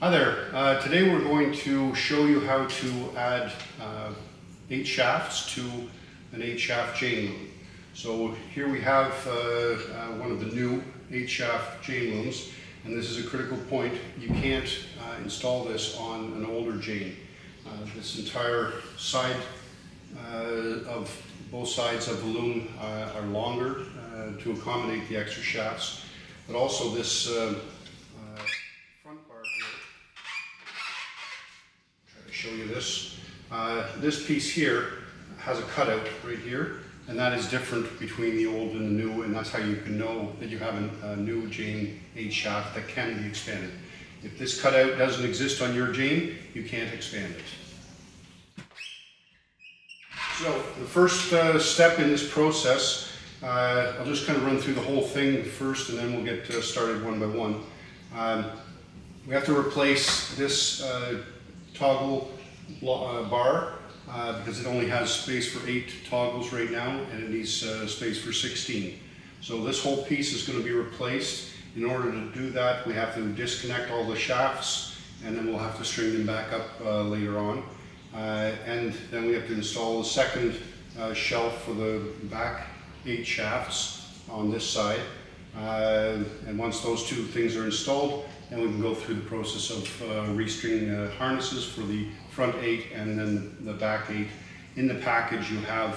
Hi there. Today we're going to show you how to add 8 shafts to an 8-shaft chain loom. So here we have one of the new 8-shaft chain looms, and this is a critical point. You can't install this on an older chain. This entire side of both sides of the loom are longer to accommodate the extra shafts, but also this front bar here. Try to show you this. This piece here has a cutout right here, and that is different between the old and the new, and that's how you can know that you have a new chain 8 shaft that can be expanded. If this cutout doesn't exist on your chain, you can't expand it. So the first step in this process, I'll just kind of run through the whole thing first, and then we'll get started one by one. We have to replace this toggle bar because it only has space for 8 toggles right now, and it needs space for 16. So this whole piece is going to be replaced. In order to do that, we have to disconnect all the shafts, and then we'll have to string them back up later on. And then we have to install a second shelf for the back 8 shafts on this side. And once those two things are installed, then we can go through the process of restringing harnesses for the front 8 and then the back 8. In the package you have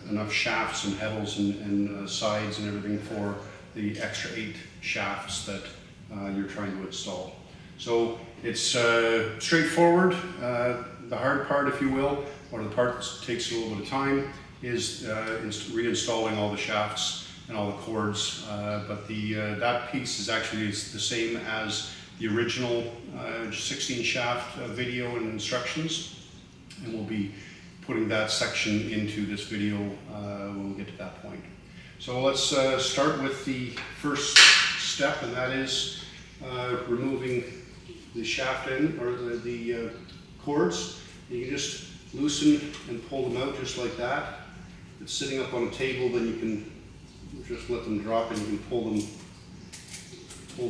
enough shafts and heddles and sides and everything for the extra 8 shafts that you're trying to install. So it's straightforward. The hard part, if you will, or the part that takes a little bit of time, is reinstalling all the shafts and all the cords. But that piece is actually the same as the original 16 shaft video and instructions, and we'll be putting that section into this video when we get to that point. So let's start with the first step, and that is removing the shaft end, or the cords. You can just loosen and pull them out just like that. If it's sitting up on a table, then you can just let them drop and you can pull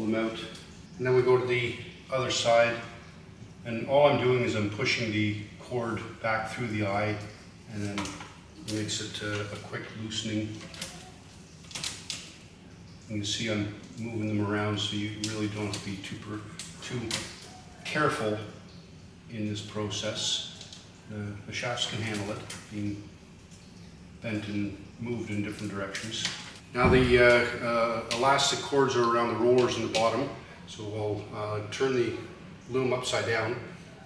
them out. And then we go to the other side, and all I'm doing is I'm pushing the cord back through the eye, and then it makes it a quick loosening. You can see I'm moving them around, so you really don't have to be too careful in this process. The shafts can handle it, being bent and moved in different directions. Now the elastic cords are around the rollers in the bottom, so we'll turn the loom upside down,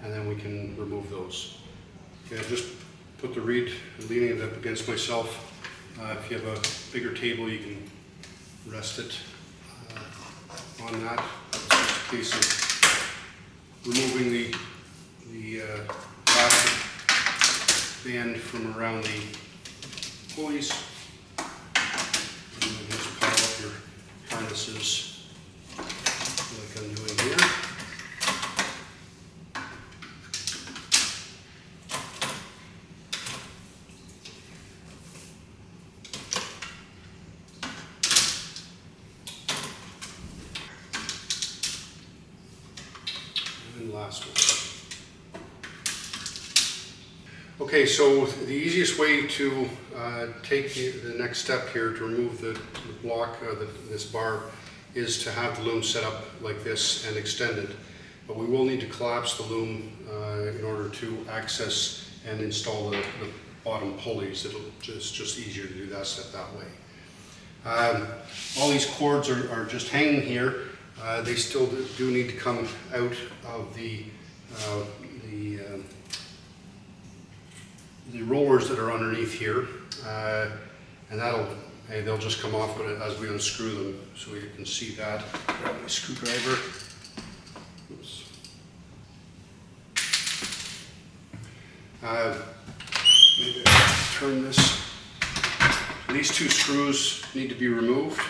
and then we can remove those. Okay, I'll just put the leaning it up against myself. If you have a bigger table, you can rest it on that. It's just a case of removing the elastic band from around the pulleys, and then just pile up your harnesses like I'm doing here. And last one. Okay, so the easiest way to take the next step here to remove the block, this bar, is to have the loom set up like this and extended. But we will need to collapse the loom in order to access and install the bottom pulleys. It's just easier to do that step that way. All these cords are just hanging here. They still do need to come out of the rollers that are underneath here, and they'll just come off as we unscrew them, so you can see that. Grab my screwdriver. Oops. Maybe I'll turn this. These 2 screws need to be removed.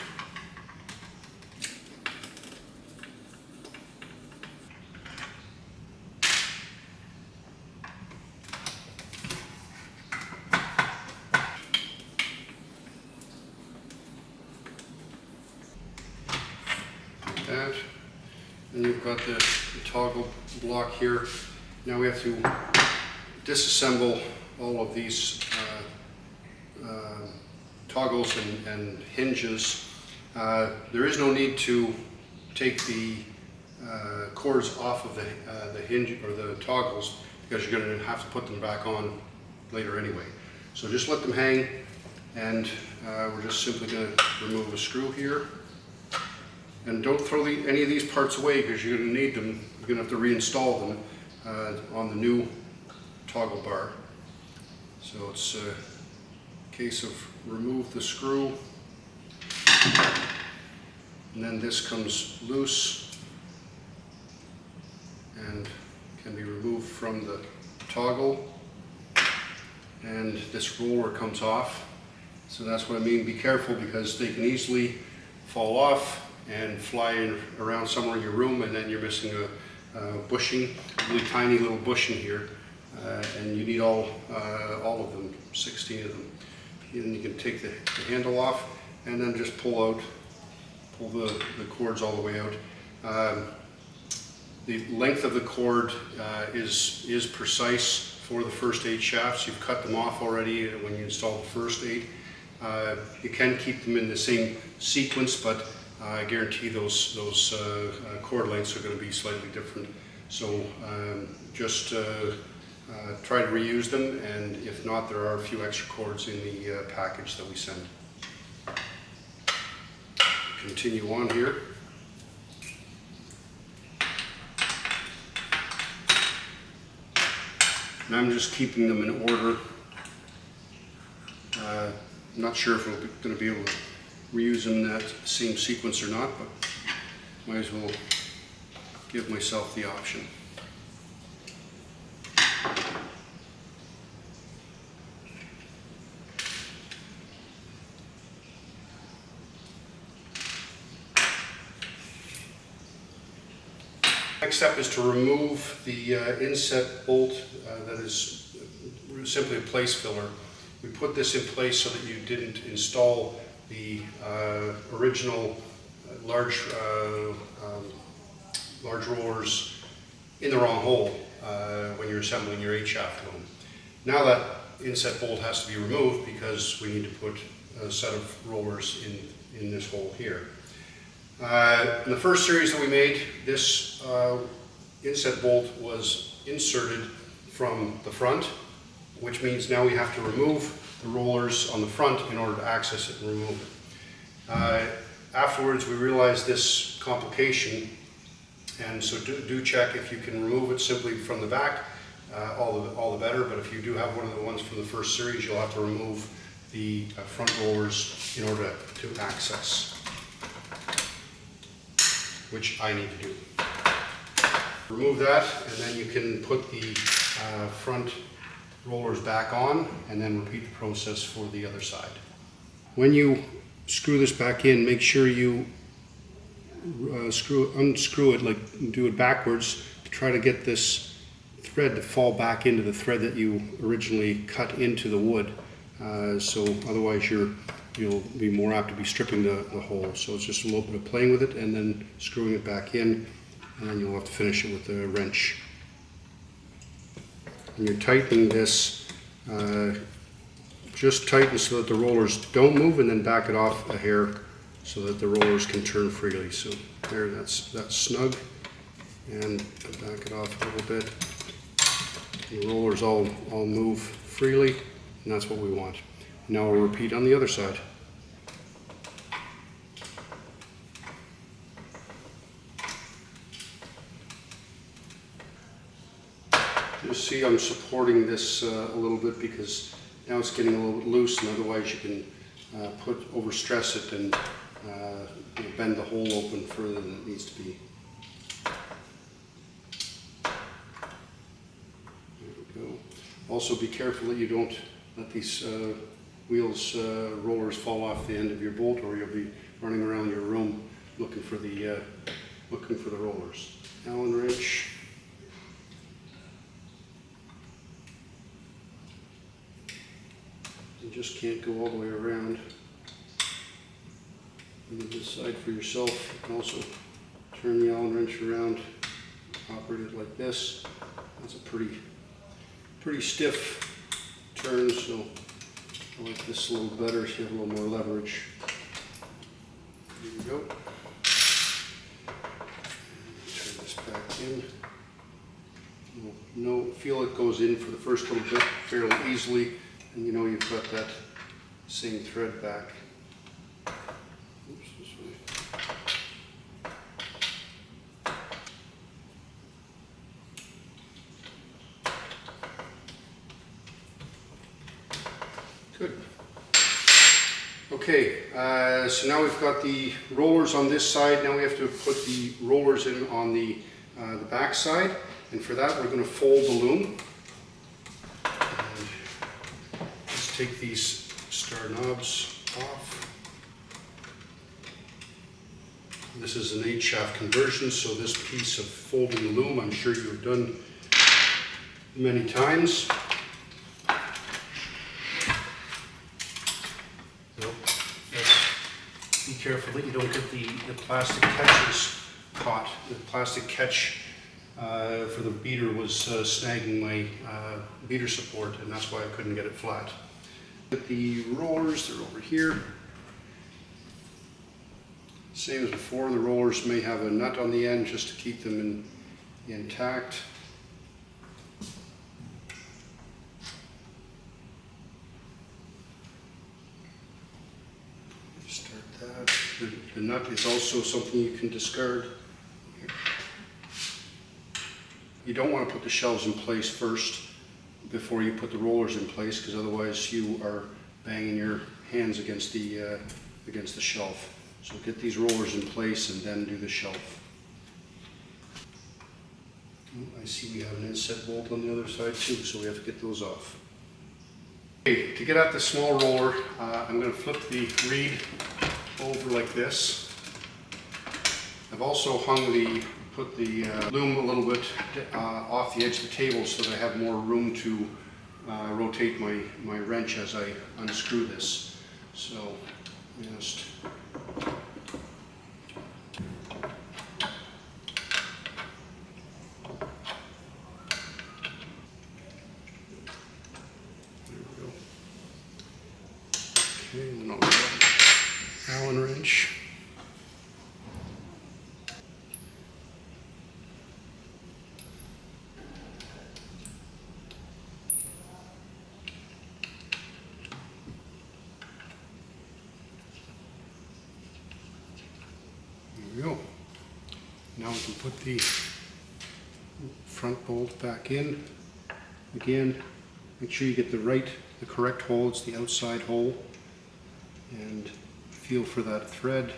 That, and you've got the toggle block here. Now we have to disassemble all of these toggles and hinges. There is no need to take the cords off of the hinge or the toggles, because you're going to have to put them back on later anyway. So just let them hang, and we're just simply going to remove a screw here. And don't throw any of these parts away, because you're going to need them. You're going to have to reinstall them on the new toggle bar. So it's a case of remove the screw, and then this comes loose and can be removed from the toggle, and this roller comes off. So that's what I mean, be careful, because they can easily fall off and fly around somewhere in your room, and then you're missing a bushing, a really tiny little bushing here, and you need all of them, 16 of them. And you can take the handle off and then just pull the cords all the way out. The length of the cord is precise for the first 8 shafts. You've cut them off already when you install the first 8. You can keep them in the same sequence, but I guarantee those cord lengths are going to be slightly different. So just try to reuse them, and if not, there are a few extra cords in the package that we send. Continue on here. And I'm just keeping them in order. I'm not sure if we're going to be able to reuse them in that same sequence or not, but might as well give myself the option. Next step is to remove the inset bolt that is simply a place filler. We put this in place so that you didn't install the original large rollers in the wrong hole when you're assembling your 8-shaft loom. Now that inset bolt has to be removed, because we need to put a set of rollers in this hole here. In the first series that we made, this inset bolt was inserted from the front, which means now we have to remove the rollers on the front in order to access it and remove it. Afterwards, we realized this complication, and so do check if you can remove it simply from the back, all the better. But if you do have one of the ones from the first series, you'll have to remove the front rollers in order to access, which I need to do. Remove that, and then you can put the front rollers back on, and then repeat the process for the other side. When you screw this back in, make sure you unscrew it, like do it backwards, to try to get this thread to fall back into the thread that you originally cut into the wood. So otherwise you'll be more apt to be stripping the hole. So it's just a little bit of playing with it and then screwing it back in, and then you'll have to finish it with a wrench. When you're tightening this, just tighten so that the rollers don't move, and then back it off a hair so that the rollers can turn freely. So there, that's snug, and back it off a little bit. The rollers all move freely, and that's what we want. Now we'll repeat on the other side. You see I'm supporting this a little bit, because now it's getting a little bit loose, and otherwise you can overstress it and bend the hole open further than it needs to be. There we go. Also be careful that you don't let these wheels, rollers fall off the end of your bolt, or you'll be running around your room looking for the rollers. Allen wrench. You just can't go all the way around. You can decide for yourself. You can also turn the Allen wrench around it like this. That's a pretty stiff turn, so I like this a little better, so you have a little more leverage. There you go. Turn this back in. Feel it goes in for the first little bit fairly easily, and you know you've got that same thread back. Oops, this way. Good. Okay, so now we've got the rollers on this side. Now we have to put the rollers in on the back side. And for that, we're going to fold the loom. And let's take these star knobs off. This is an 8-shaft conversion, so this piece of folding the loom, I'm sure you have done many times. Be careful that you don't get the plastic catches caught. The plastic catch for the beater was snagging my beater support, and that's why I couldn't get it flat. With the rollers, they're over here. Same as before, the rollers may have a nut on the end just to keep them intact. Start that. The nut is also something you can discard. You don't want to put the shelves in place first before you put the rollers in place, because otherwise you are banging your hands against the shelf. So get these rollers in place and then do the shelf. I see we have an inset bolt on the other side too, so we have to get those off. Okay, to get at the small roller, I'm going to flip the reed over like this. I've also put the loom a little bit off the edge of the table so that I have more room to rotate my wrench as I unscrew this. So just okay, and then I'll grab an Allen wrench. There we go. Now we can put the front bolt back in. Again, make sure you get the correct hole. It's the outside hole. And feel for that thread.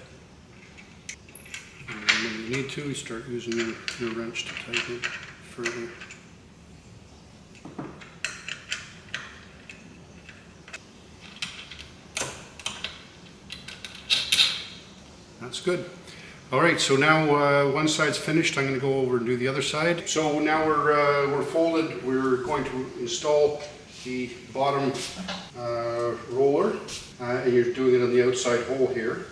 And when you need to, you start using your wrench to tighten it further. That's good. All right, so now one side's finished. I'm going to go over and do the other side. So now we're folded. We're going to install the bottom roller, and you're doing it on the outside hole here.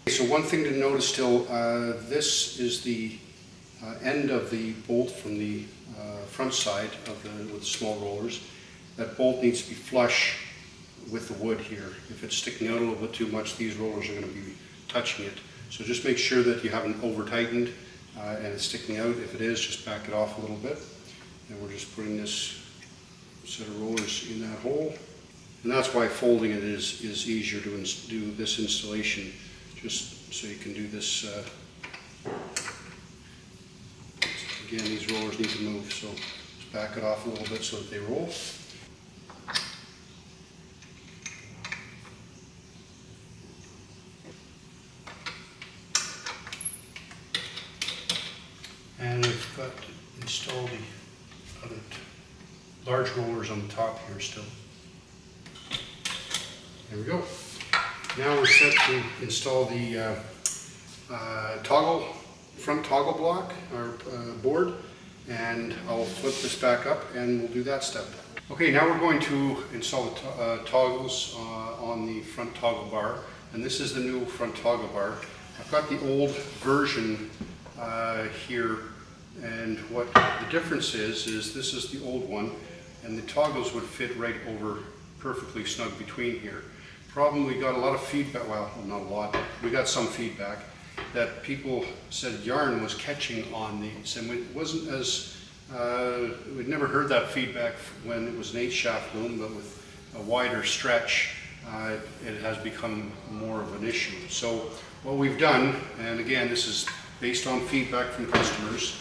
So one thing to notice still, this is the end of the bolt from the front side with the small rollers. That bolt needs to be flush with the wood here. If it's sticking out a little bit too much, these rollers are going to be touching it. So just make sure that you haven't over tightened and it's sticking out. If it is, just back it off a little bit. And we're just putting this set of rollers in that hole. And that's why folding it is easier to do this installation, just so you can do this. Again, these rollers need to move, so just back it off a little bit so that they roll. And we've got to install the other large rollers on the top here still. There we go. Now we're set to install the front toggle block, or board, and I'll flip this back up and we'll do that step. Okay, now we're going to install the toggles on the front toggle bar, and this is the new front toggle bar. I've got the old version here, and what the difference is this is the old one, and the toggles would fit right over perfectly snug between here. Problem, we got a lot of feedback, well, not a lot, we got some feedback that people said yarn was catching on these, and it wasn't as, we'd never heard that feedback when it was an 8-shaft loom, but with a wider stretch, it has become more of an issue. So what we've done, and again, this is based on feedback from customers,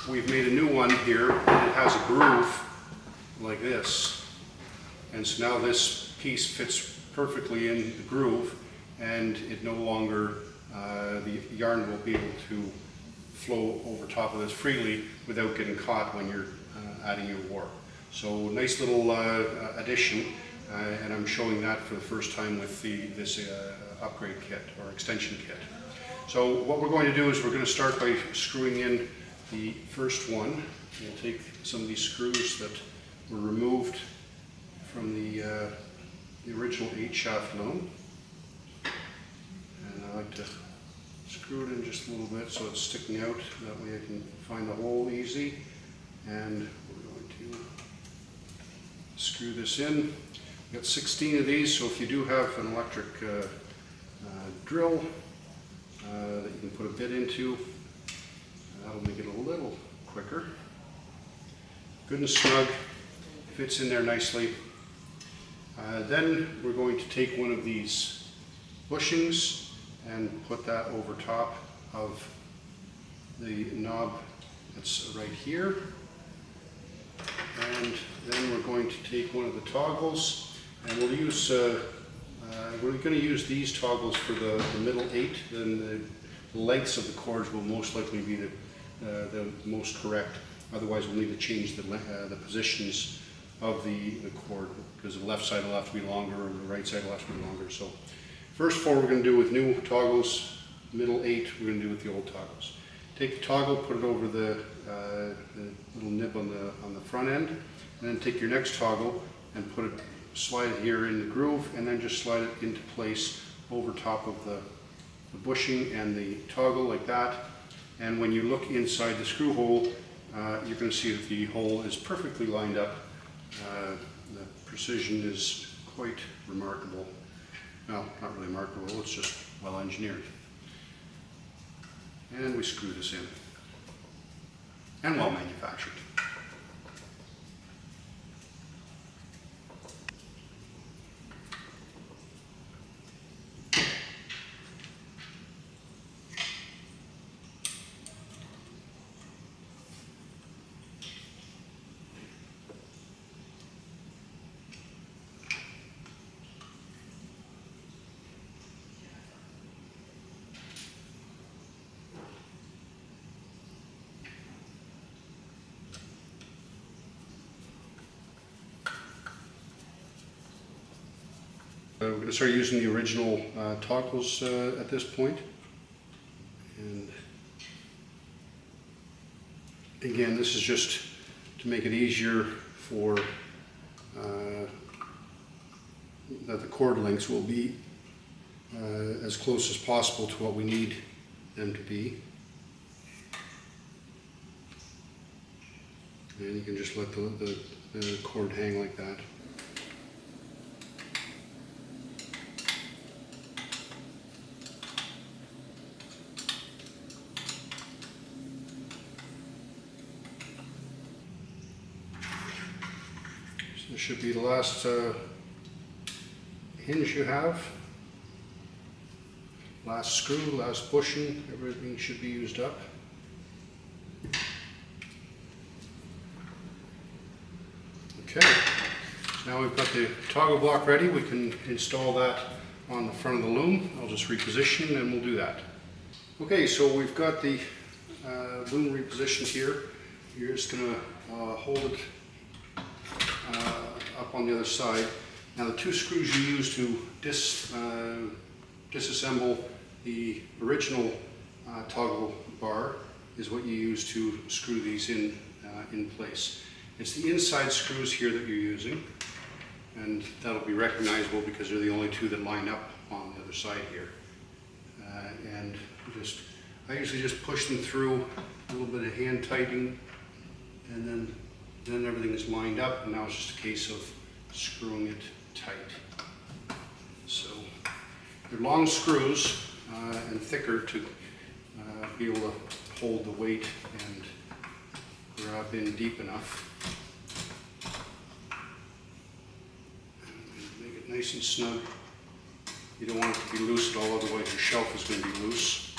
we've made a new one here, and it has a groove like this. And so now this piece fits perfectly in the groove, and it no longer, the yarn will be able to flow over top of this freely without getting caught when you're adding your warp. So nice little addition, and I'm showing that for the first time with this upgrade kit or extension kit. So what we're going to do is we're going to start by screwing in the first one. We'll take some of these screws that were removed from the original 8-shaft loom, and I like to screw it in just a little bit so it's sticking out. That way I can find the hole easy, and we're going to screw this in. We've got 16 of these, so if you do have an electric drill that you can put a bit into, that'll make it a little quicker. Good and snug, fits in there nicely. Then we're going to take one of these bushings and put that over top of the knob that's right here. And then we're going to take one of the toggles, and we'll use, we're going to use these toggles for the middle 8. Then the lengths of the cords will most likely be the most correct. Otherwise we'll need to change the positions of the cord, because the left side will have to be longer and the right side will have to be longer. So first 4 we're going to do with new toggles, middle 8 we're going to do with the old toggles. Take the toggle, put it over the little nib on the front end, and then take your next toggle and put it, slide it here in the groove, and then just slide it into place over top of the bushing and the toggle like that. And when you look inside the screw hole, you're going to see that the hole is perfectly lined up. The precision is quite remarkable. Well, not really remarkable, it's just well engineered. And we screw this in. And well manufactured. We're going to start using the original toggles at this point. And again, this is just to make it easier for that the cord lengths will be as close as possible to what we need them to be. And you can just let the cord hang like that. This should be the last hinge you have. Last screw, last bushing, everything should be used up. Okay, so now we've got the toggle block ready. We can install that on the front of the loom. I'll just reposition and we'll do that. Okay, so we've got the loom repositioned here. You're just going to hold it up on the other side. Now the 2 screws you use to disassemble the original toggle bar is what you use to screw these in place. It's the inside screws here that you're using, and that'll be recognizable because they're the only 2 that line up on the other side here. And I usually just push them through a little bit of hand tightening, and then everything is lined up, and now it's just a case of screwing it tight. So they're long screws and thicker to be able to hold the weight and grab in deep enough. And make it nice and snug. You don't want it to be loose at all, otherwise your shelf is going to be loose.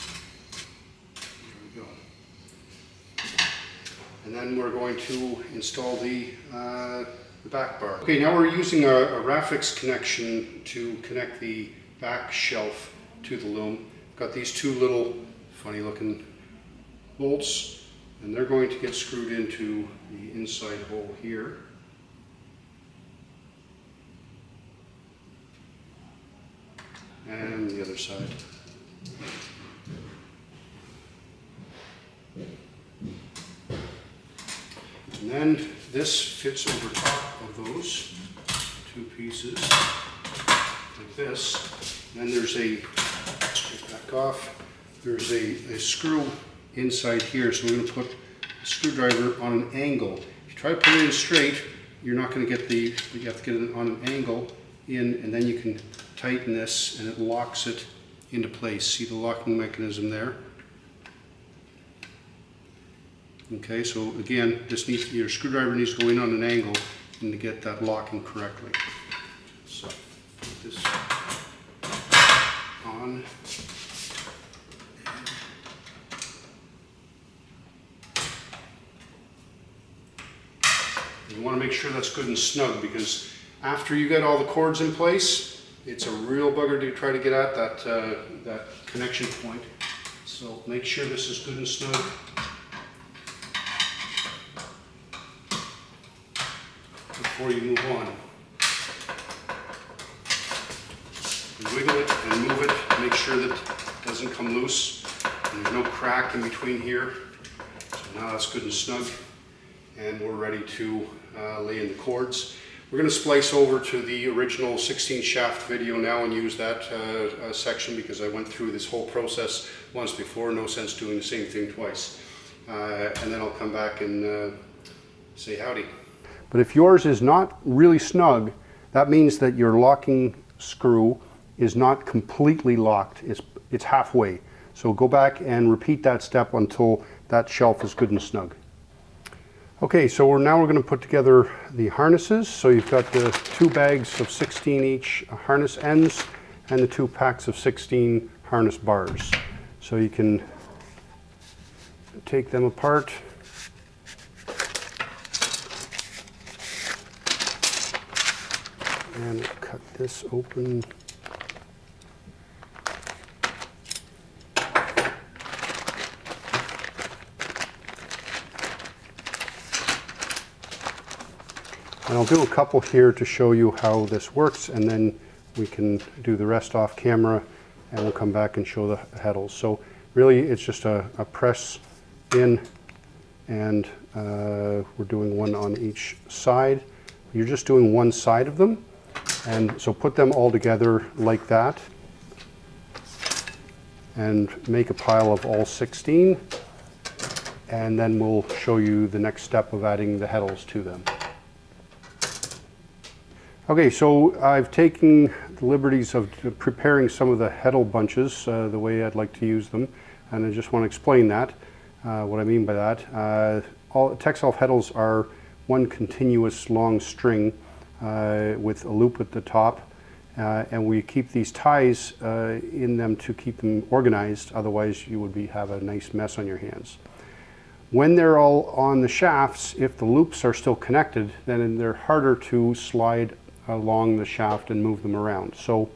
There we go. And then we're going to install the back bar. Okay, now we're using a Rafix connection to connect the back shelf to the loom. Got these two little funny looking bolts, and they're going to get screwed into the inside hole here. And the other side. And then this fits over top of those two pieces like this. And then there's get back off, there's a screw inside here, so we're going to put a screwdriver on an angle. If you try to put it in straight, you're not going to get you have to get it on an angle in, and then you can tighten this and it locks it into place. See the locking mechanism there? Okay, so again, your screwdriver needs to go in on an angle and to get that locking correctly. So put this on. You want to make sure that's good and snug, because after you get all the cords in place, it's a real bugger to try to get at that connection point. So make sure this is good and snug. Before you move on. You wiggle it and move it, make sure that it doesn't come loose and there's no crack in between here. So now that's good and snug, and we're ready to lay in the cords. We're going to splice over to the original 16 shaft video now and use that section, because I went through this whole process once before. No sense doing the same thing twice. And then I'll come back and say howdy. But if yours is not really snug, that means that your locking screw is not completely locked. It's halfway. So go back and repeat that step until that shelf is good and snug. Okay, so now we're going to put together the harnesses. So you've got the 2 bags of 16 each harness ends and the 2 packs of 16 harness bars. So you can take them apart. And cut this open. And I'll do a couple here to show you how this works, and then we can do the rest off camera and we'll come back and show the heddles. So really it's just a press in, and we're doing one on each side. You're just doing one side of them. And so put them all together like that and make a pile of all 16, and then we'll show you the next step of adding the heddles to them. Okay, so I've taken the liberties of preparing some of the heddle bunches the way I'd like to use them, and I just want to explain that, what I mean by that. All textile heddles are one continuous long string with a loop at the top, and we keep these ties in them to keep them organized, otherwise you would have a nice mess on your hands. When they're all on the shafts, if the loops are still connected, then they're harder to slide along the shaft and move them around. So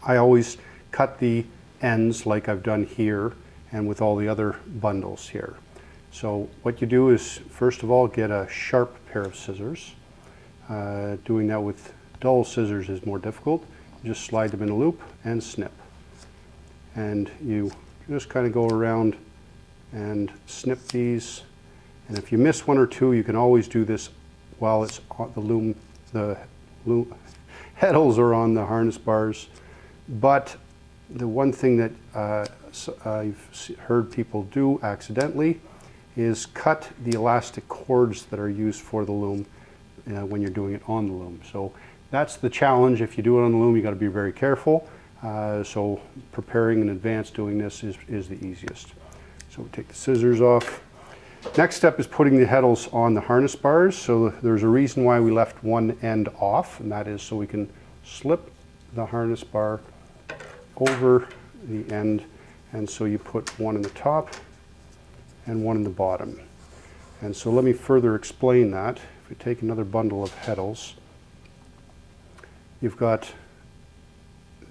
I always cut the ends like I've done here and with all the other bundles here. So what you do is, first of all, get a sharp pair of scissors. Doing that with dull scissors is more difficult. You just slide them in a loop and snip. And you just kind of go around and snip these. And if you miss one or two, you can always do this while it's on the loom. The heddles are on the harness bars. But the one thing that I've heard people do accidentally is cut the elastic cords that are used for the loom when you're doing it on the loom. So that's the challenge. If you do it on the loom, you got to be very careful. So preparing in advance doing this is the easiest. So we take the scissors off. Next step is putting the heddles on the harness bars. So there's a reason why we left one end off, and that is so we can slip the harness bar over the end, and so you put one in the top and one in the bottom. And so let me further explain that. If we take another bundle of heddles, you've got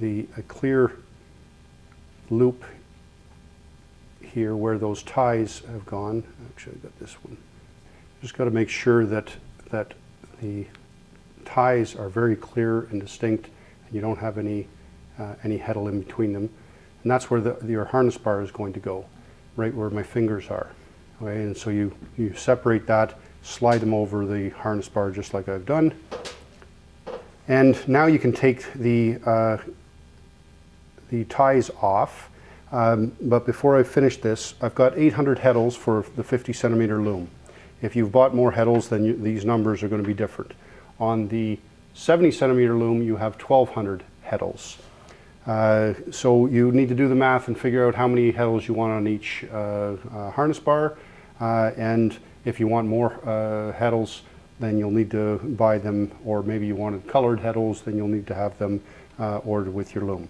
a clear loop here where those ties have gone. Actually, I got this one. Just got to make sure that the ties are very clear and distinct, and you don't have any heddle in between them. And that's where your harness bar is going to go, right where my fingers are. Okay, and so you separate that, slide them over the harness bar just like I've done. And now you can take the ties off. But before I finish this, I've got 800 heddles for the 50 centimeter loom. If you've bought more heddles, then these numbers are going to be different. On the 70 centimeter loom, you have 1200 heddles. So you need to do the math and figure out how many heddles you want on each harness bar. And if you want more heddles, then you'll need to buy them, or maybe you wanted colored heddles, then you'll need to have them ordered with your loom.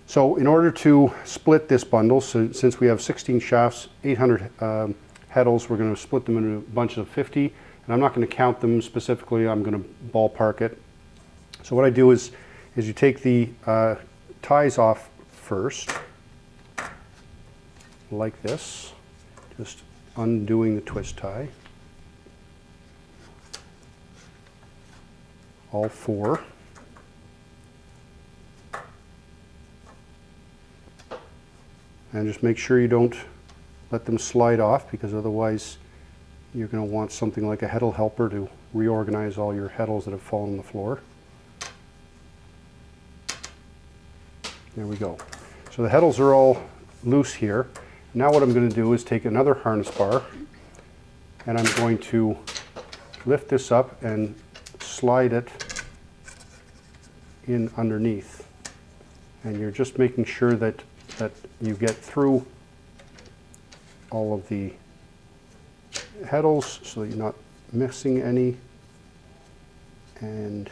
So in order to split this bundle, so since we have 16 shafts, 800 heddles, we're going to split them into bunches of 50. And I'm not going to count them specifically, I'm going to ballpark it. So what I do is you take the ties off first, like this, just undoing the twist tie. All four. And just make sure you don't let them slide off, because otherwise you're going to want something like a heddle helper to reorganize all your heddles that have fallen on the floor. There we go. So the heddles are all loose here. Now what I'm going to do is take another harness bar, and I'm going to lift this up and slide it in underneath. And you're just making sure that you get through all of the heddles so that you're not missing any. And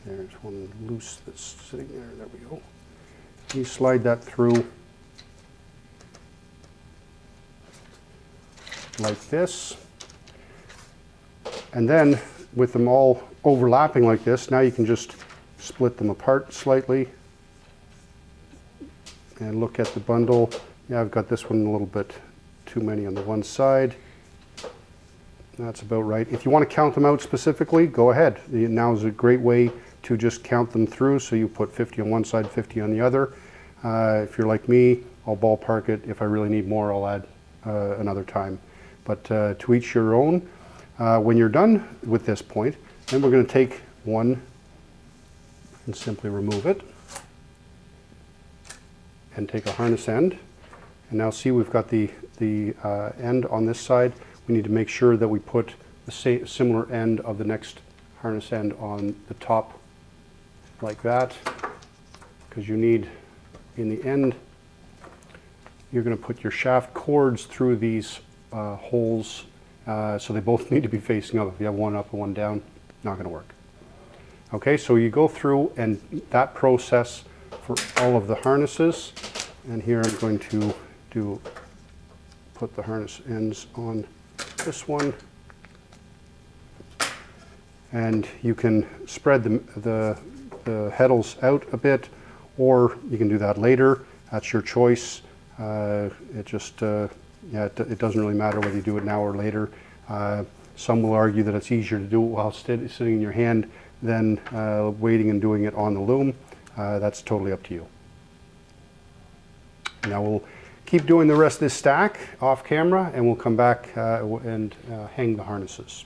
there's one loose that's sitting there. There we go. You slide that through like this. And then with them all overlapping like this, now you can just split them apart slightly and look at the bundle. Yeah, I've got this one a little bit too many on the one side. That's about right. If you want to count them out specifically, go ahead. Now is a great way to just count them through. So you put 50 on one side, 50 on the other. If you're like me, I'll ballpark it. If I really need more, I'll add another time. But to each your own. When you're done with this point, then we're going to take one and simply remove it and take a harness end. And now see, we've got the end on this side. We need to make sure that we put the similar end of the next harness end on the top like that, because you need, in the end, you're going to put your shaft cords through these holes, so they both need to be facing up. If you have one up and one down, not going to work. Okay, so you go through and that process for all of the harnesses, and here I'm going to put the harness ends on this one, and you can spread the heddles out a bit, or you can do that later. That's your choice. It doesn't really matter whether you do it now or later. Some will argue that it's easier to do it while sitting in your hand than waiting and doing it on the loom. That's totally up to you. Now we'll keep doing the rest of this stack off camera, and we'll come back and hang the harnesses.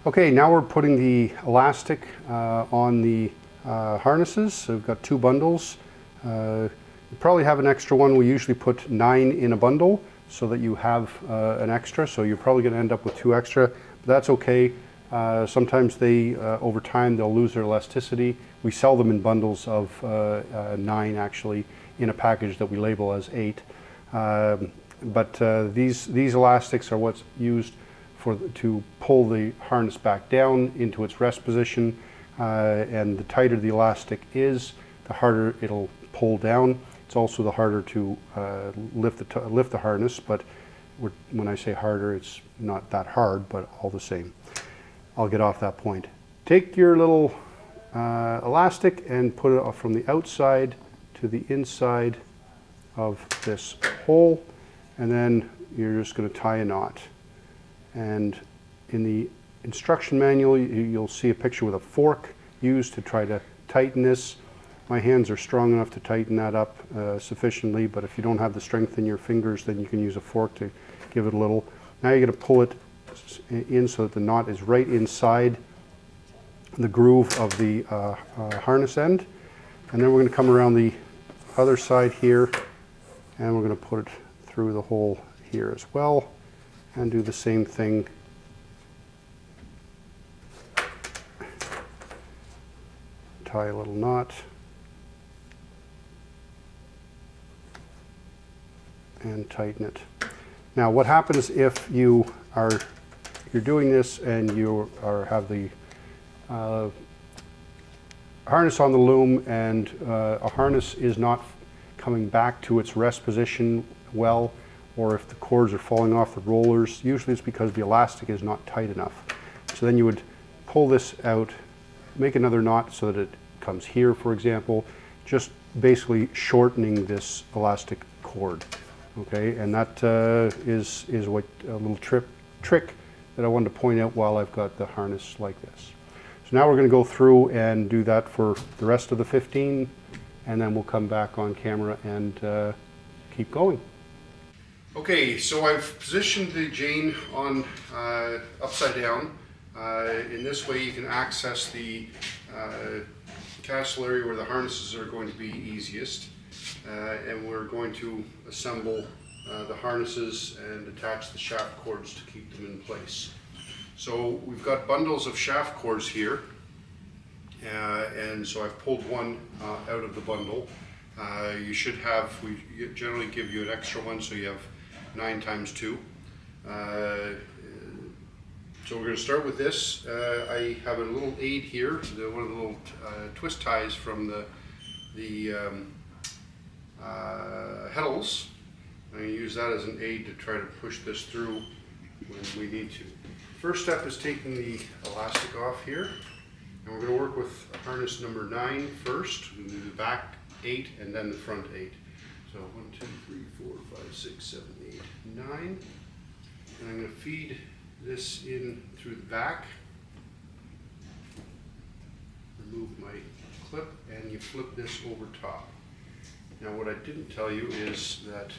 Okay, now we're putting the elastic on the harnesses. So we've got two bundles. You probably have an extra one. We usually put 9 in a bundle so that you have an extra, so you're probably going to end up with 2 extra, but that's okay. Sometimes they, over time, they'll lose their elasticity. We sell them in bundles of 9 actually in a package that we label as 8. But these elastics are what's used to pull the harness back down into its rest position, and the tighter the elastic is, the harder it'll pull down. It's also the harder to lift the harness, but when I say harder, it's not that hard, but all the same. I'll get off that point. Take your little elastic and put it from the outside to the inside of this hole, and then you're just going to tie a knot. And in the instruction manual, you'll see a picture with a fork used to try to tighten this. My hands are strong enough to tighten that up sufficiently, but if you don't have the strength in your fingers, then you can use a fork to give it a little. Now you're going to pull it in so that the knot is right inside the groove of the harness end. And then we're going to come around the other side here, and we're going to put it through the hole here as well, and do the same thing. Tie a little knot. And tighten it. Now what happens if you're doing this and you have the harness on the loom, and a harness is not coming back to its rest position well, or if the cords are falling off the rollers, usually it's because the elastic is not tight enough. So then you would pull this out, make another knot so that it comes here, for example, just basically shortening this elastic cord. Okay, and that is what a little trick that I wanted to point out while I've got the harness like this. So now we're going to go through and do that for the rest of the 15, and then we'll come back on camera and keep going. Okay, so I've positioned the Jane on upside down. In this way you can access the castle area where the harnesses are going to be easiest. And we're going to assemble the harnesses and attach the shaft cords to keep them in place. So we've got bundles of shaft cords here, and so I've pulled one out of the bundle. You should have, we generally give you an extra one, so you have 9 times 2. So we're going to start with this. I have a little aid here, one of the little twist ties from the heddles. I'm going to use that as an aid to try to push this through when we need to. First step is taking the elastic off here, and we're going to work with harness number 9 first. We're going to do the back 8 and then the front 8. So 1, 2, 3, 4, 5, 6, 7, 8, 9. And I'm going to feed this in through the back. Remove my clip, and you flip this over top. Now what I didn't tell you is that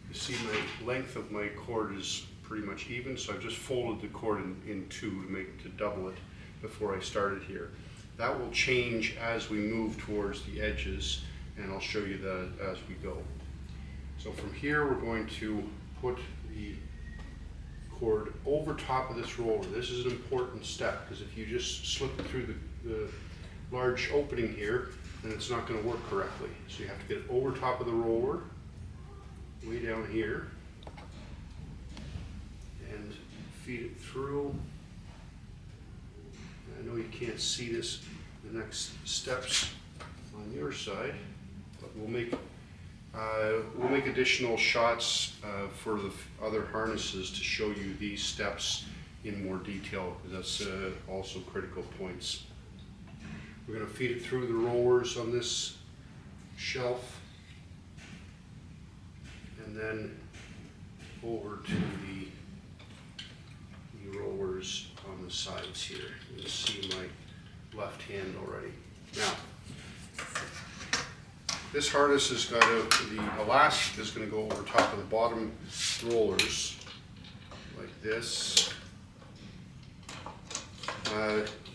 you see my length of my cord is pretty much even, so I've just folded the cord in 2 to double it before I started here. That will change as we move towards the edges, and I'll show you that as we go. So from here we're going to put the cord over top of this roller. This is an important step, because if you just slip it through the large opening here, then it's not going to work correctly. So you have to get it over top of the roller, way down here, and feed it through. I know you can't see this, the next steps on your side, but we'll make additional shots for the other harnesses to show you these steps in more detail, because that's also critical points. We're going to feed it through the rollers on this shelf, and then over to the rollers on the sides here. You can see my left hand already. Now, this harness has got the elastic is going to go over top of the bottom rollers like this.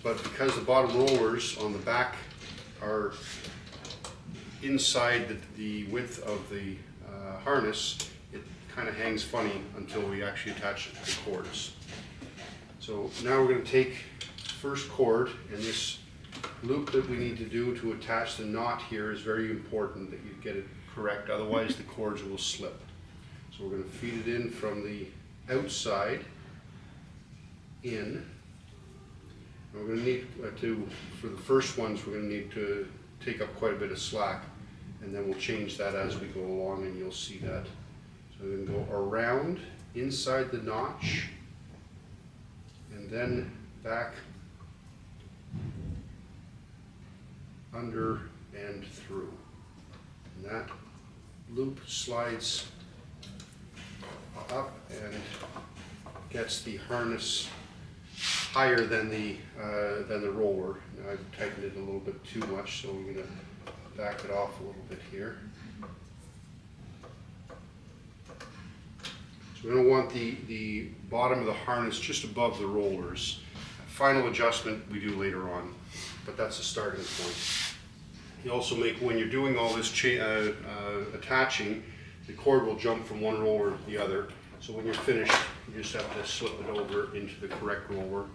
But because the bottom rollers on the back are inside the width of the harness, it kind of hangs funny until we actually attach the cords. So now we're going to take first cord, and this loop that we need to do to attach the knot here is very important that you get it correct, otherwise the cords will slip. So we're going to feed it in from the outside in. And we're going to need for the first ones, we're going to need to take up quite a bit of slack, and then we'll change that as we go along, and you'll see that. So we're going to go around inside the notch, and then back under and through. And that loop slides up and gets the harness higher than the roller. Now I've tightened it a little bit too much, so we're going to back it off a little bit here. So we're going to want the bottom of the harness just above the rollers. Final adjustment we do later on, but that's a starting point. You also make, when you're doing all this attaching, the cord will jump from one roller to the other. So when you're finished, you just have to slip it over into the correct roller,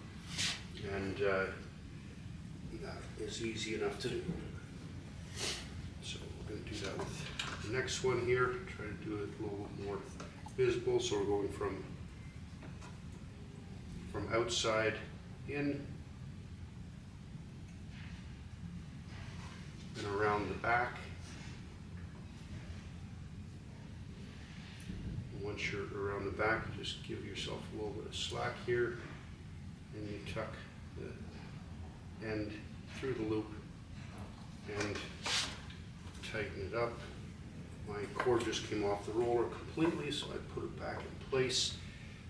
and that is easy enough to do. So we're going to do that with the next one here. Try to do it a little more visible. So we're going from outside in and around the back. And once you're around the back, just give yourself a little bit of slack here, and you tuck the end through the loop and tighten it up. My cord just came off the roller completely, so I put it back in place.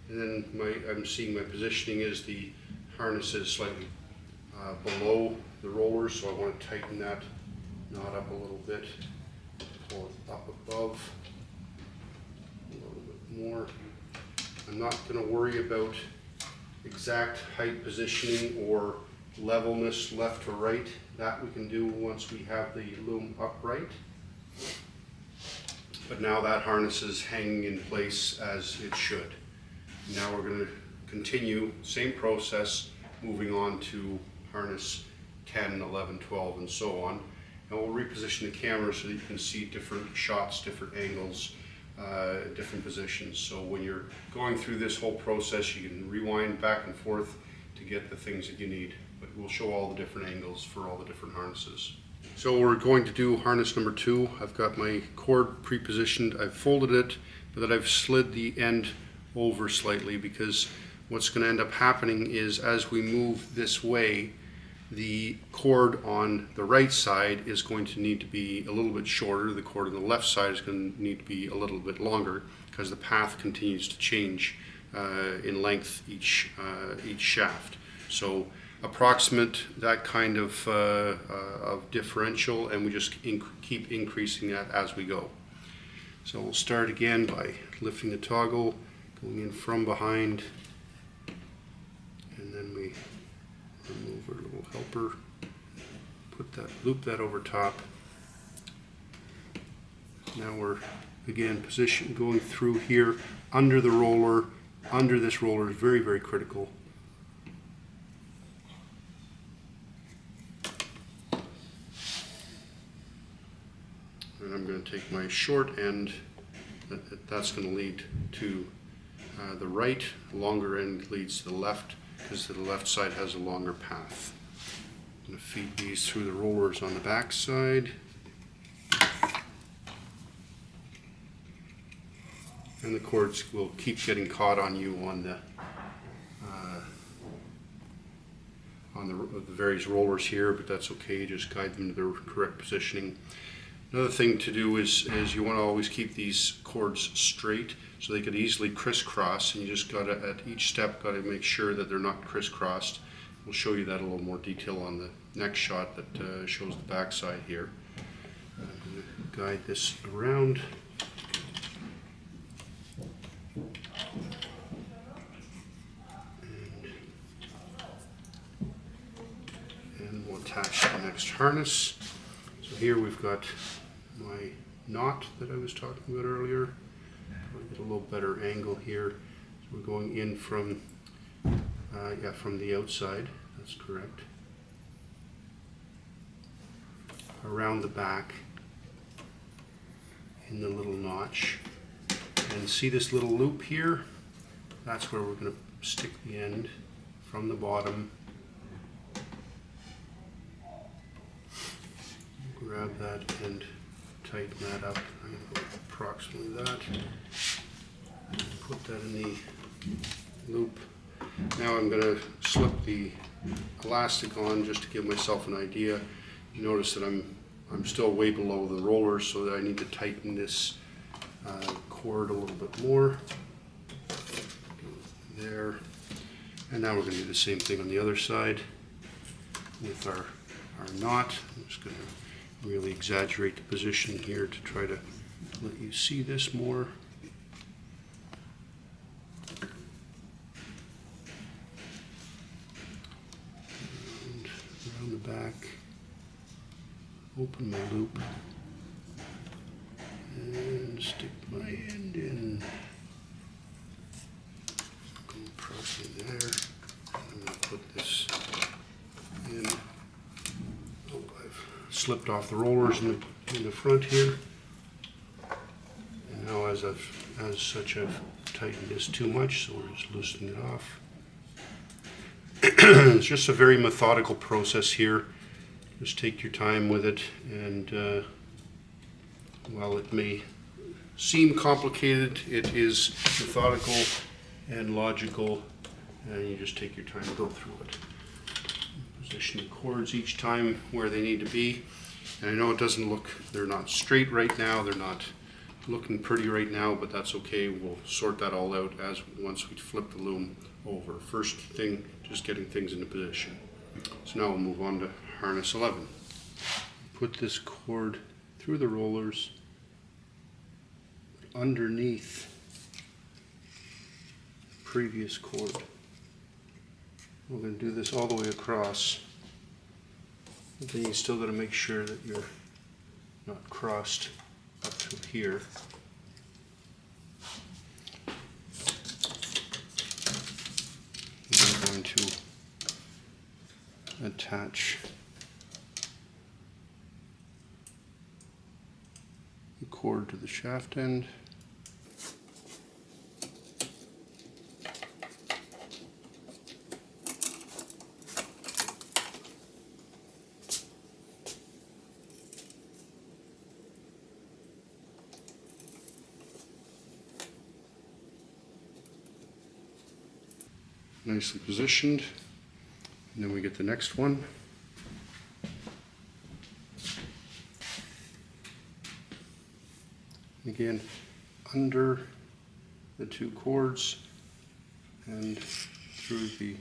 And then I'm seeing my positioning is the harness is slightly below the roller, so I want to tighten that knot up a little bit, pull it up above a little bit more. I'm not going to worry about exact height positioning or levelness left or right. That we can do once we have the loom upright. But now that harness is hanging in place as it should. Now we're going to continue, same process, moving on to harness 10, 11, 12, and so on. And we'll reposition the camera so that you can see different shots, different angles, different positions. So when you're going through this whole process, you can rewind back and forth to get the things that you need. But we'll show all the different angles for all the different harnesses. So we're going to do harness number 2. I've got my cord pre-positioned. I've folded it, but then I've slid the end over slightly, because what's going to end up happening is as we move this way, the cord on the right side is going to need to be a little bit shorter. The cord on the left side is going to need to be a little bit longer, because the path continues to change in length each shaft. So approximate that kind of differential, and we just keep increasing that as we go. So we'll start again by lifting the toggle, going in from behind, and then we remove our little helper, loop that over top. Now we're again positioned, going through here under the roller. Under this roller is very, very critical. And I'm going to take my short end, that's going to lead to the right, longer end leads to the left, because the left side has a longer path. I'm going to feed these through the rollers on the back side. And the cords will keep getting caught on you on the various rollers here, but that's okay, just guide them to the correct positioning. Another thing to do is you want to always keep these cords straight so they could easily crisscross, and you just got to, at each step, got to make sure that they're not crisscrossed. We'll show you that in a little more detail on the next shot that shows the back side here. I'm going to guide this around. And we'll attach the next harness. So here we've got knot that I was talking about earlier. Probably get a little better angle here. So we're going in from, from the outside, that's correct. Around the back in the little notch. And see this little loop here? That's where we're going to stick the end from the bottom. Grab that and tighten that up. I'm going to go approximately that. Put that in the loop. Now I'm going to slip the elastic on just to give myself an idea. You notice that I'm still way below the roller, so that I need to tighten this cord a little bit more. There. And now we're going to do the same thing on the other side with our knot. I'm just going to really exaggerate the position here to try to let you see this more. And around the back, open my loop and stick my end in. Go approximately there. I'm going to put this in. Oh, I've slipped off the rollers in the front here. And now as such I've tightened this too much, so we're just loosening it off. It's just a very methodical process here. Just take your time with it, and while it may seem complicated, it is methodical and logical, and you just take your time to go through it. Position the cords each time where they need to be. And I know it doesn't look, they're not straight right now, they're not looking pretty right now, but that's okay. We'll sort that all out once we flip the loom over. First thing, just getting things into position. So now we'll move on to harness 11. Put this cord through the rollers underneath the previous cord. We're going to do this all the way across, but then you still got to make sure that you're not crossed up to here. I'm going to attach the cord to the shaft end. Nicely positioned, and then we get the next one. Again, under the two cords and through the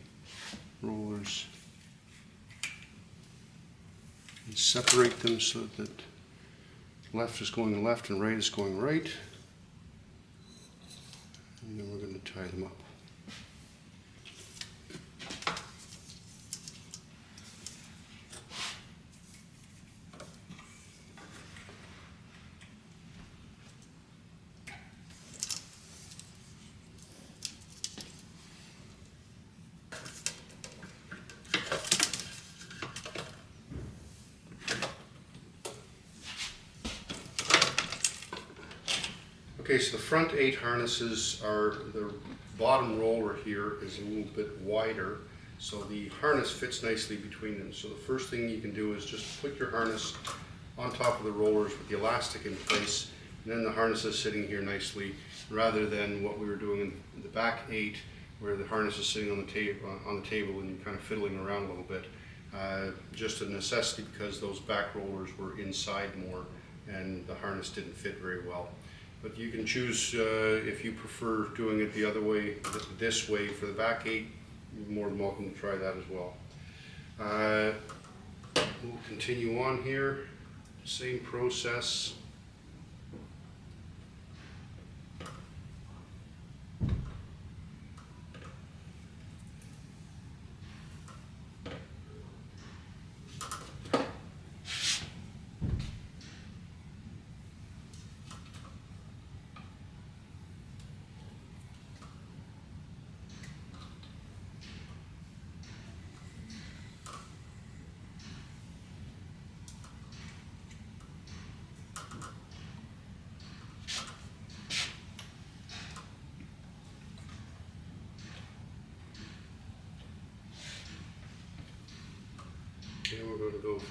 rollers, and separate them so that left is going left and right is going right, and then we're going to tie them up. Okay, so the front 8 harnesses are, the bottom roller here is a little bit wider, so the harness fits nicely between them. So the first thing you can do is just put your harness on top of the rollers with the elastic in place, and then the harness is sitting here nicely, rather than what we were doing in the back 8, where the harness is sitting on the table and you're kind of fiddling around a little bit. Just a necessity because those back rollers were inside more and the harness didn't fit very well. But you can choose, if you prefer doing it the other way, this way for the back 8, you're more than welcome to try that as well. We'll continue on here, same process.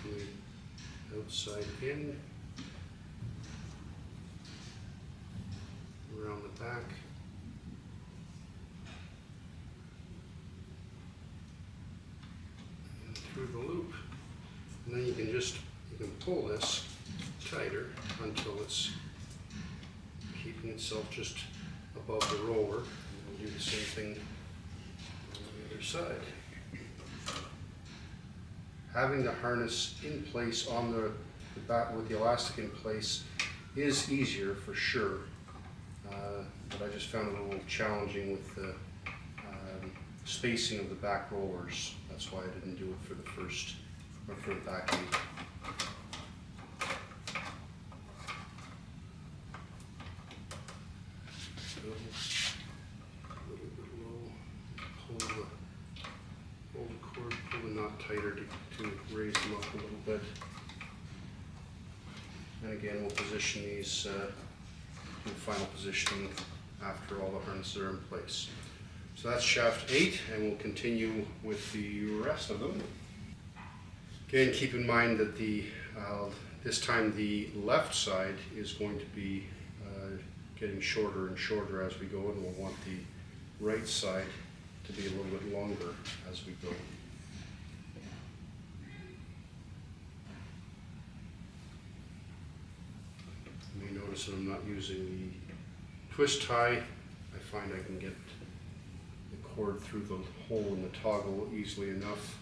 from the outside in, around the back. And through the loop. And then you can pull this tighter until it's keeping itself just above the roller. And we'll do the same thing on the other side. Having the harness in place on the back with the elastic in place is easier for sure, but I just found it a little challenging with the spacing of the back rollers. That's why I didn't do it for the first, or for the back eight. A little bit low, hold the cord, pull the knot tighter to raise them up a little bit. And again, we'll position these in final positioning after all the harnesses are in place. So that's shaft 8, and we'll continue with the rest of them. Again, keep in mind that this time the left side is going to be getting shorter and shorter as we go, and we'll want the right side to be a little bit longer as we go. You may notice that I'm not using the twist tie. I find I can get the cord through the hole in the toggle easily enough,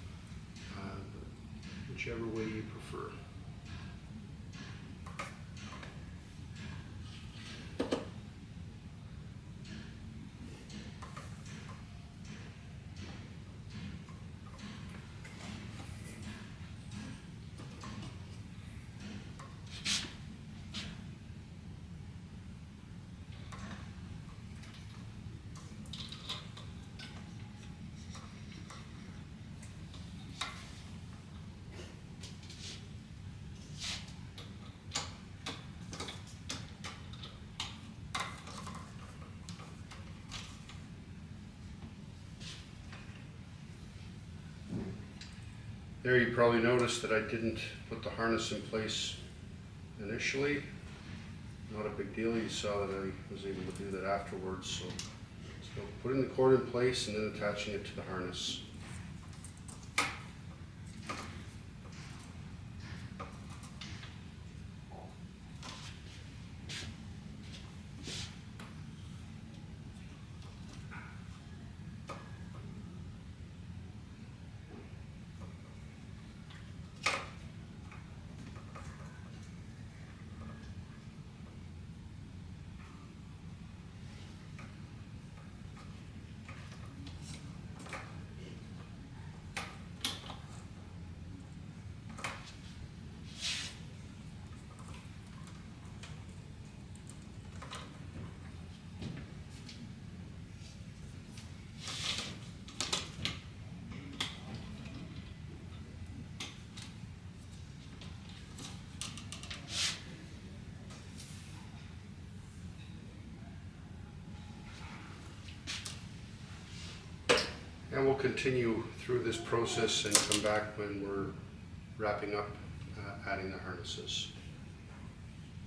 whichever way you prefer. There you probably noticed that I didn't put the harness in place initially. Not a big deal, you saw that I was able to do that afterwards. So putting the cord in place and then attaching it to the harness. And we'll continue through this process and come back when we're wrapping up adding the harnesses.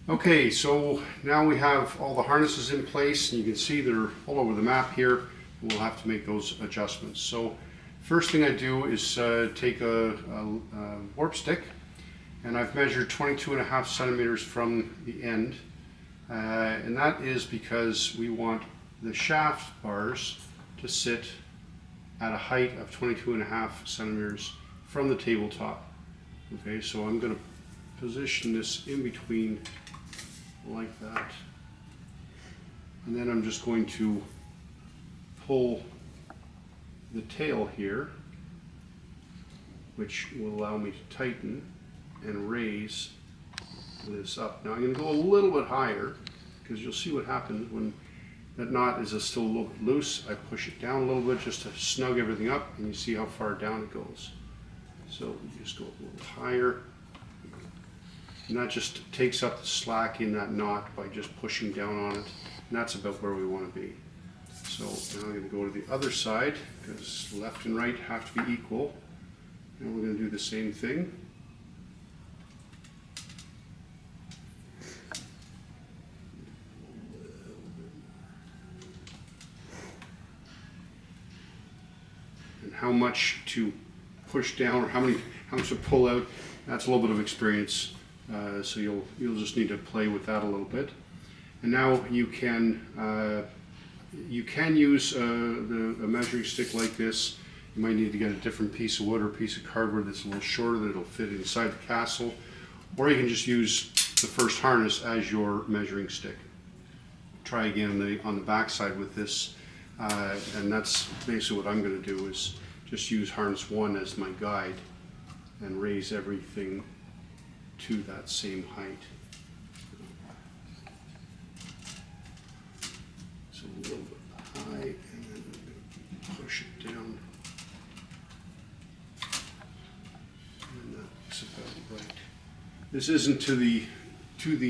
Okay, so now we have all the harnesses in place, and you can see they're all over the map here. We'll have to make those adjustments. So first thing I do is take a warp stick, and I've measured 22.5 centimeters from the end, and that is because we want the shaft bars to sit at a height of 22.5 centimeters from the tabletop. Okay, so I'm going to position this in between like that, and then I'm just going to pull the tail here, which will allow me to tighten and raise this up. Now I'm going to go a little bit higher, because you'll see what happens when that knot is still a little bit loose. I push it down a little bit just to snug everything up, and you see how far down it goes. So you just go a little higher, and that just takes up the slack in that knot by just pushing down on it, and that's about where we want to be. So now I'm going to go to the other side, because left and right have to be equal, and we're going to do the same thing. how much to push down or how much to pull out, that's a little bit of experience. So you'll just need to play with that a little bit. And now you can use a measuring stick like this. You might need to get a different piece of wood or a piece of cardboard that's a little shorter that it'll fit inside the castle, or you can just use the first harness as your measuring stick. Try again on the back side with this, and that's basically what I'm going to do, is just use harness 1 as my guide and raise everything to that same height. So a little bit high, and then push it down. And that's about right. This isn't to the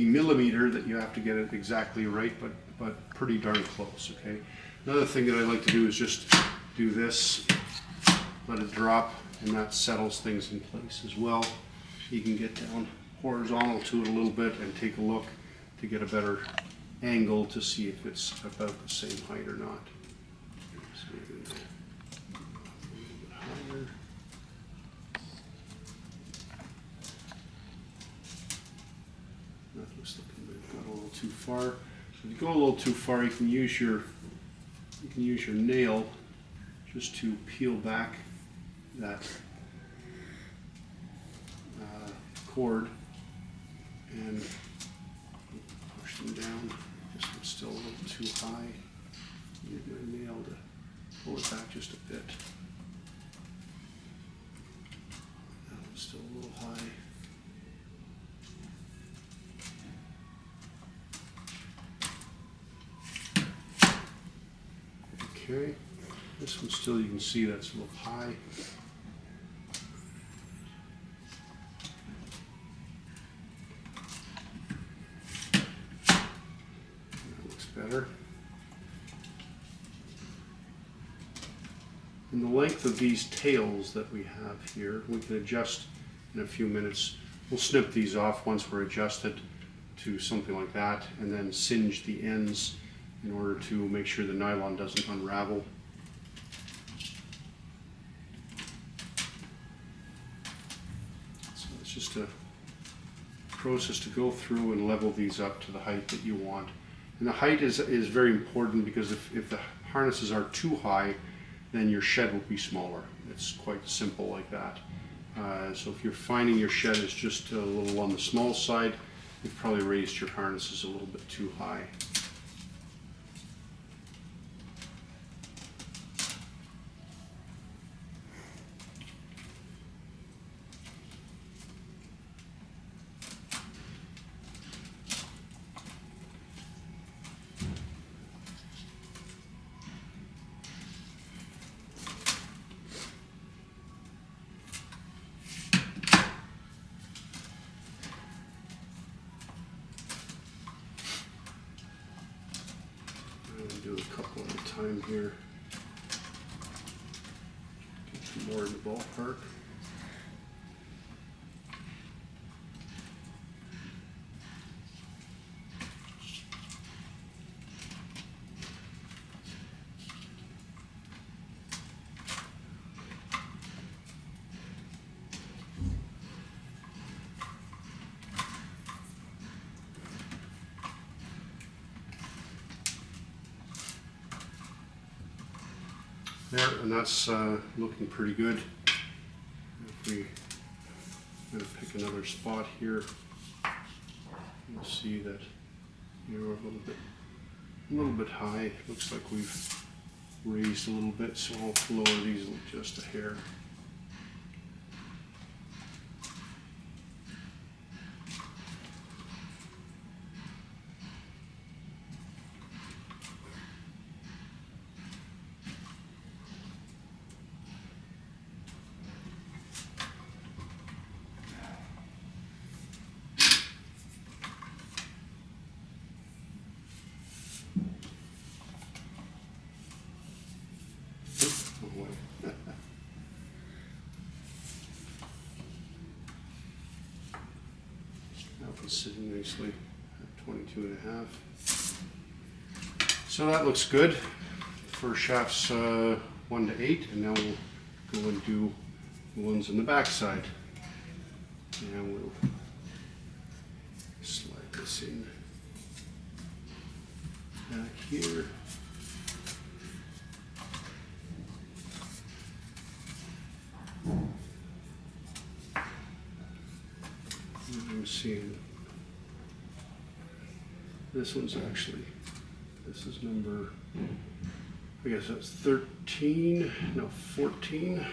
millimeter that you have to get it exactly right, but pretty darn close, okay? Another thing that I like to do is just do this, let it drop, and that settles things in place as well. You can get down horizontal to it a little bit and take a look to get a better angle to see if it's about the same height or not. So maybe a little bit higher. That looks like we've got a little too far. So if you go a little too far, you can use your nail just to peel back that cord and push them down. This one's still a little too high. Use my nail to pull it back just a bit. That one's still a little high. Okay, this one still, you can see that's a little high. That looks better. And the length of these tails that we have here, we can adjust in a few minutes. We'll snip these off once we're adjusted to something like that, and then singe the ends in order to make sure the nylon doesn't unravel. So it's just a process to go through and level these up to the height that you want. And the height is very important, because if the harnesses are too high, then your shed will be smaller. It's quite simple like that. So if you're finding your shed is just a little on the small side, you've probably raised your harnesses a little bit too high. Do a couple at a time here. Get some more in the ballpark. There, and that's looking pretty good. If we I'm going to pick another spot here, you'll see that you're a little bit high. Looks like we've raised a little bit, so I'll lower these just a hair. That one's sitting nicely at 22.5. So that looks good for shafts 1 to 8, and now we'll go and do the ones on the back side. And we'll slide this in back here. I'm seeing this one's actually, this is number, I guess that's 13, no 14.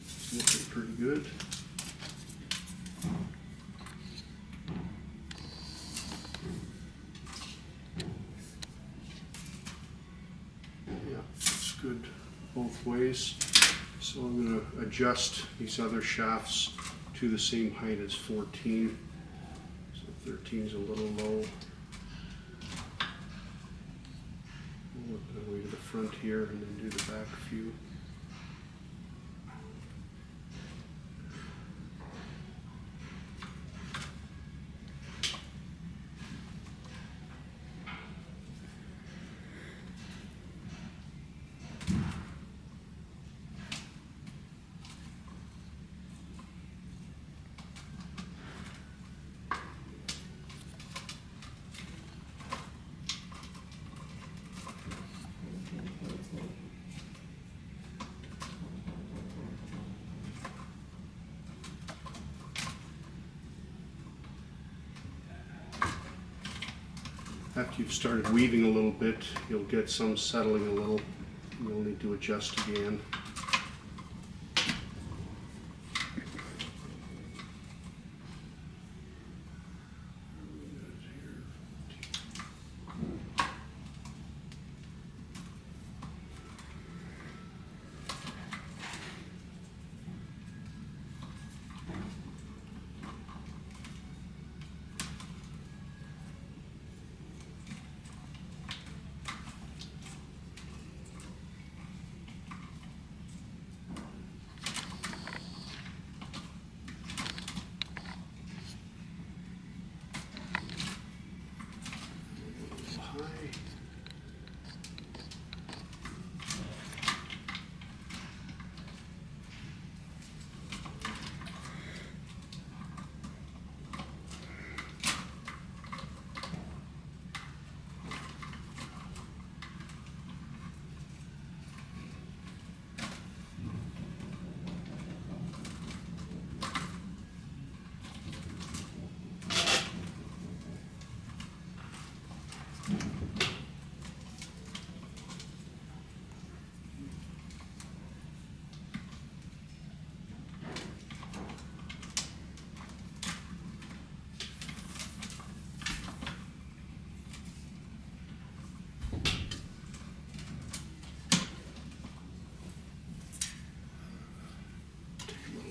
It's looking pretty good. Yeah, it's good both ways. So I'm going to adjust these other shafts to the same height as 14. So 13 is a little low. We'll work our way to the front here and then do the back few. After you've started weaving a little bit, you'll get some settling a little. You'll need to adjust again.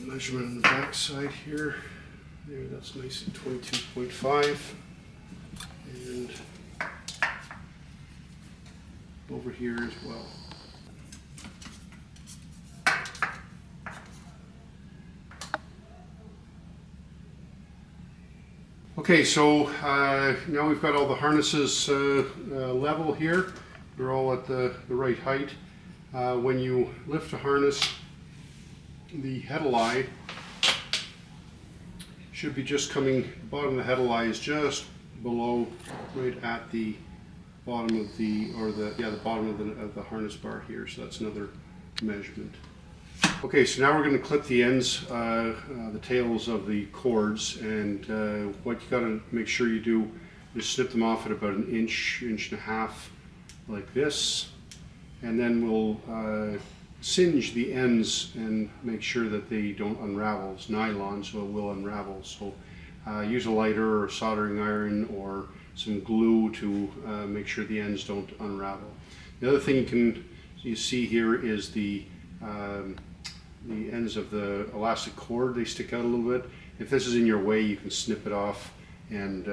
Measurement on the back side here. There, that's nice at 22.5. And over here as well. Okay, so now we've got all the harnesses level here. They're all at the right height. When you lift a harness, the head eye should be just coming, the bottom of the head eye is just below, right at the bottom of the, or the, yeah, the bottom of the harness bar here. So that's another measurement. Okay, so now we're going to clip the ends, the tails of the cords, and what you got to make sure you do is snip them off at about an inch, inch and a half, like this, and then we'll singe the ends and make sure that they don't unravel. It's nylon, so it will unravel. So use a lighter or a soldering iron or some glue to make sure the ends don't unravel. The other thing you see here is the ends of the elastic cord. They stick out a little bit. If this is in your way, you can snip it off and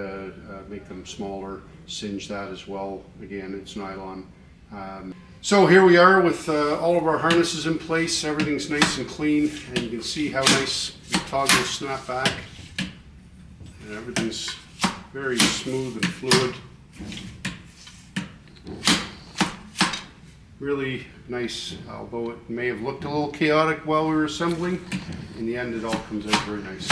make them smaller, singe that as well. Again, it's nylon. So here we are with all of our harnesses in place. Everything's nice and clean, and you can see how nice the toggles snap back. And everything's very smooth and fluid. really nice, although it may have looked a little chaotic while we were assembling. In the end, it all comes out very nice.